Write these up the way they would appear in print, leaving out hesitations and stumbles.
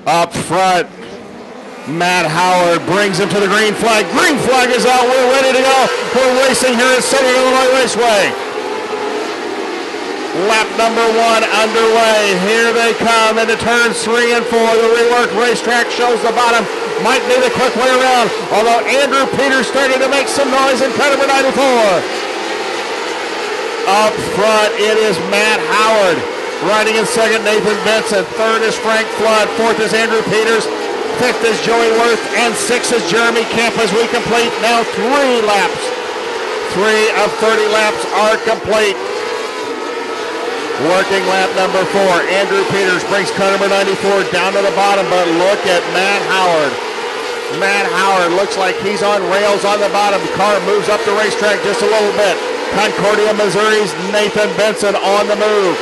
Up front, Matt Howard brings him to the green flag. Green flag is out. We're ready to go. We're racing here at Southern Illinois Raceway. Lap number 1 underway. Here they come into turns 3 and 4. The reworked racetrack shows the bottom. Might be the quick way around, although Andrew Peters started to make some noise in car number 94. Up front, it is Matt Howard. Riding in second, Nathan Benson. Third is Frank Flood. Fourth is Andrew Peters. Fifth is Joey Worth. And sixth is Jeremy Kemp as we complete now 3 laps. 3 of 30 laps are complete. Working lap number 4. Andrew Peters brings car number 94 down to the bottom, but look at Matt Howard. Matt Howard looks like he's on rails on the bottom. Car moves up the racetrack just a little bit. Concordia, Missouri's Nathan Benson on the move.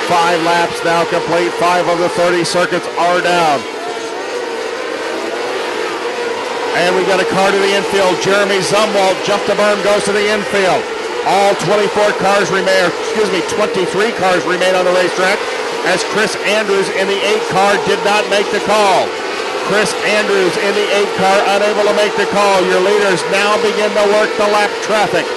5 laps now complete. 5 of the 30 circuits are down. And we got a car to the infield. Jeremy Zumwalt jumped the berm, goes to the infield. All 23 cars remain on the racetrack as Chris Andrews in the 8 car did not make the call. Chris Andrews in the 8 car unable to make the call. Your leaders now begin to work the lap traffic.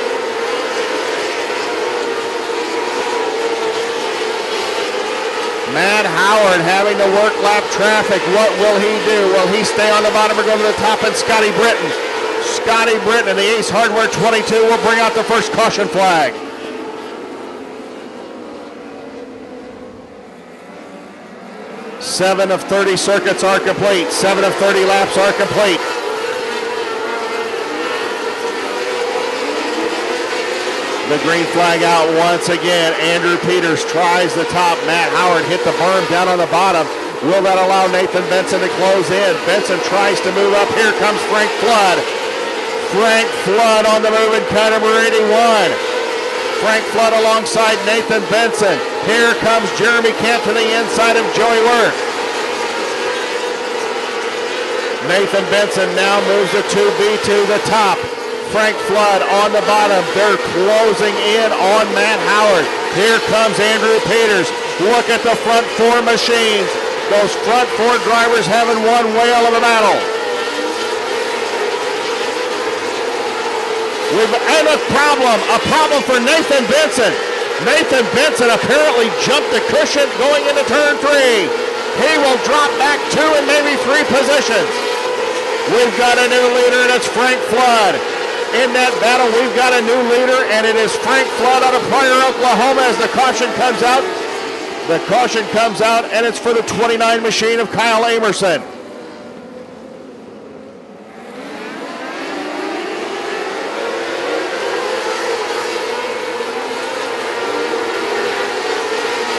Matt Howard having to work lap traffic. What will he do? Will he stay on the bottom or go to the top? And Scotty Britton. Scotty Britton in the Ace Hardware 22 will bring out the first caution flag. Seven of 30 circuits are complete. 7 of 30 laps are complete. The green flag out once again. Andrew Peters tries the top. Matt Howard hit the berm down on the bottom. Will that allow Nathan Benson to close in? Benson tries to move up. Here comes Frank Flood. Frank Flood on the move in car number 81. Frank Flood alongside Nathan Benson. Here comes Jeremy Kemp to the inside of Joey Worth. Nathan Benson now moves the 2B to the top. Frank Flood on the bottom. They're closing in on Matt Howard. Here comes Andrew Peters. Look at the front 4 machines. Those front 4 drivers having one whale of a battle. And a problem for Nathan Benson. Nathan Benson apparently jumped the cushion going into turn 3. He will drop back 2 and maybe 3 positions. We've got a new leader, and it's Frank Flood. In that battle, we've got a new leader, and it is Frank Flood out of Pryor, Oklahoma, as the caution comes out. The caution comes out, and it's for the 29 machine of Kyle Amerson.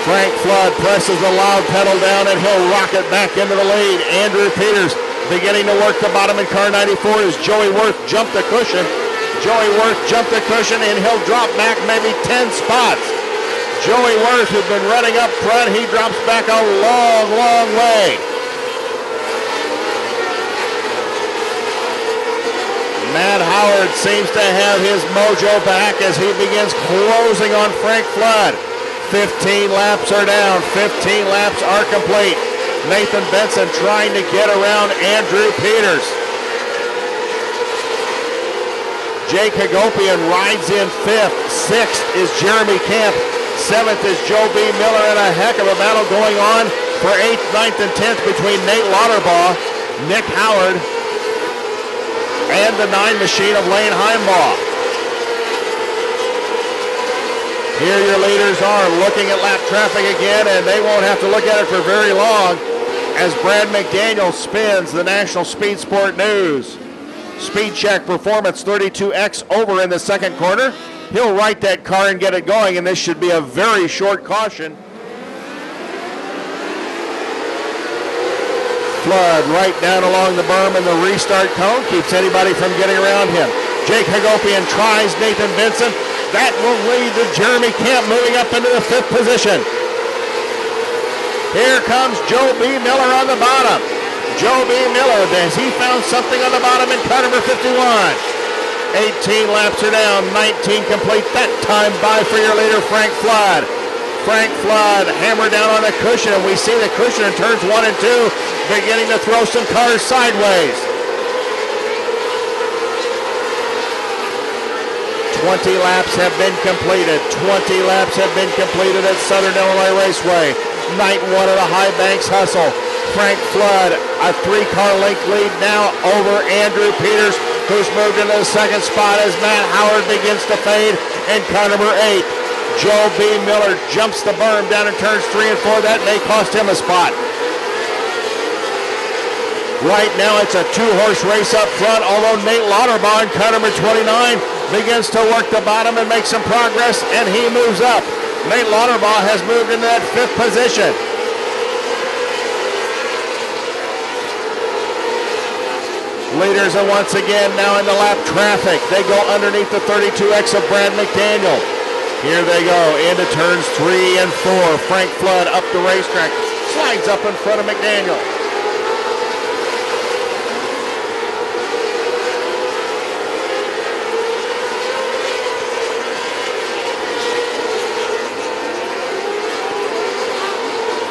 Frank Flood presses the loud pedal down, and he'll rock it back into the lead. Andrew Peters beginning to work the bottom in car 94 as Joey Worth jumped the cushion. Joey Worth jumped the cushion, and he'll drop back maybe 10 spots. Joey Worth, who's been running up front, he drops back a long, long way. Matt Howard seems to have his mojo back as he begins closing on Frank Flood. 15 laps are down. 15 laps are complete. Nathan Benson trying to get around Andrew Peters. Jake Hagopian rides in 5th. 6th is Jeremy Kemp. 7th is Joe B. Miller, and a heck of a battle going on for 8th, 9th, and 10th between Nate Lauterbaugh, Nick Howard, and the 9 machine of Lane Heimbaugh. Here your leaders are looking at lap traffic again, and they won't have to look at it for very long as Brad McDaniel spins the National Speed Sport News. Speed Check Performance 32X over in the second corner. He'll right that car and get it going, and this should be a very short caution. Flood right down along the berm, and the restart cone keeps anybody from getting around him. Jake Hagopian tries Nathan Benson. That will lead to Jeremy Kemp moving up into the 5th position. Here comes Joe B. Miller on the bottom. Joe B. Miller, has he found something on the bottom in car number 51? 18 laps are down, 19 complete. That time by for your leader, Frank Flood. Frank Flood hammered down on the cushion, and we see the cushion in turns 1 and 2 beginning to throw some cars sideways. 20 laps have been completed. 20 laps have been completed at Southern Illinois Raceway. Night 1 of the Highbanks Hustle. Frank Flood, a 3-car length lead now over Andrew Peters, who's moved into the second spot as Matt Howard begins to fade in car number 8. Joe B. Miller jumps the berm down in turns 3 and 4. That may cost him a spot. Right now it's a 2-horse race up front, although Nate Lauterbach in car number 29 begins to work the bottom and make some progress, and he moves up. Nate Lauterbach has moved into that 5th position. Leaders are once again now in the lap traffic. They go underneath the 32X of Brad McDaniel. Here they go into turns 3 and 4. Frank Flood up the racetrack, slides up in front of McDaniel.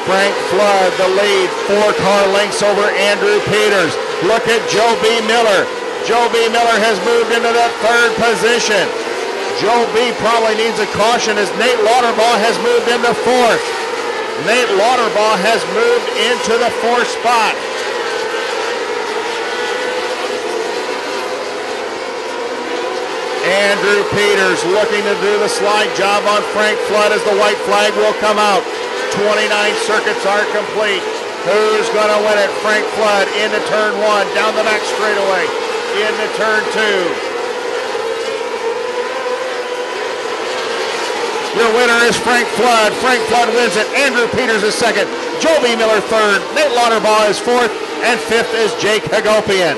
Frank Flood, the lead, 4-car lengths over Andrew Peters. Look at Joe B. Miller. Joe B. Miller has moved into that 3rd position. Joe B. probably needs a caution as Nate Lauterbach has moved into 4th. Nate Lauterbach has moved into the 4th spot. Andrew Peters looking to do the slide job on Frank Flood as the white flag will come out. 29 circuits are complete. Who's going to win it? Frank Flood into turn 1, down the back straightaway, into turn 2. Your winner is Frank Flood. Frank Flood wins it. Andrew Peters is 2nd. Joe B. Miller 3rd. Nate Lauterbach is 4th. And 5th is Jake Hagopian.